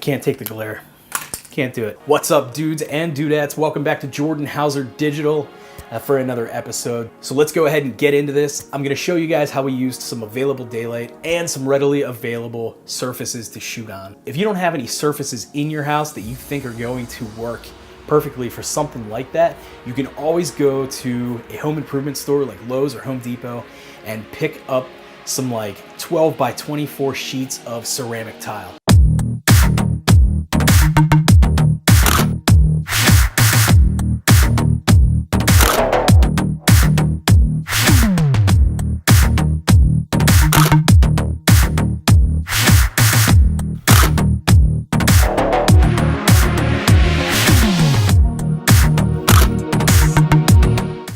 can't take the glare. Can't do it. What's up, dudes and dudettes? Welcome back to Jordan Hauser Digital for another episode. So let's go ahead and get into this. I'm gonna show you guys how we used some available daylight and some readily available surfaces to shoot on. If you don't have any surfaces in your house that you think are going to work perfectly for something like that, you can always go to a home improvement store like Lowe's or Home Depot and pick up some like 12 by 24 sheets of ceramic tile.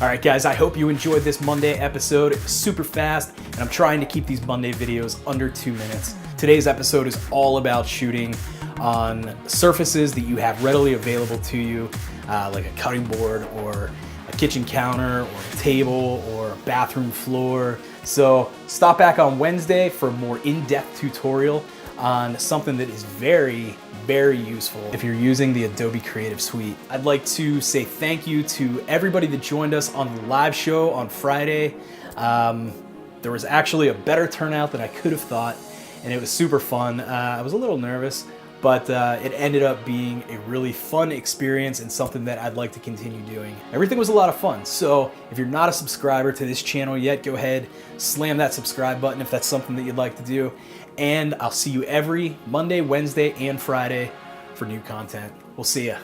Alright guys, I hope you enjoyed this Monday episode. It was super fast, and I'm trying to keep these Monday videos under 2 minutes. Today's episode is all about shooting on surfaces that you have readily available to you, like a cutting board or a kitchen counter or a table or a bathroom floor. So stop back on Wednesday for a more in-depth tutorial on something that is very useful if you're using the Adobe Creative Suite. I'd like to say thank you to everybody that joined us on the live show on Friday. There was actually a better turnout than I could have thought, and it was super fun. I was a little nervous, but it ended up being a really fun experience and something that I'd like to continue doing. Everything was a lot of fun, so if you're not a subscriber to this channel yet, go ahead, slam that subscribe button if that's something that you'd like to do. And I'll see you every Monday, Wednesday, and Friday for new content. We'll see ya.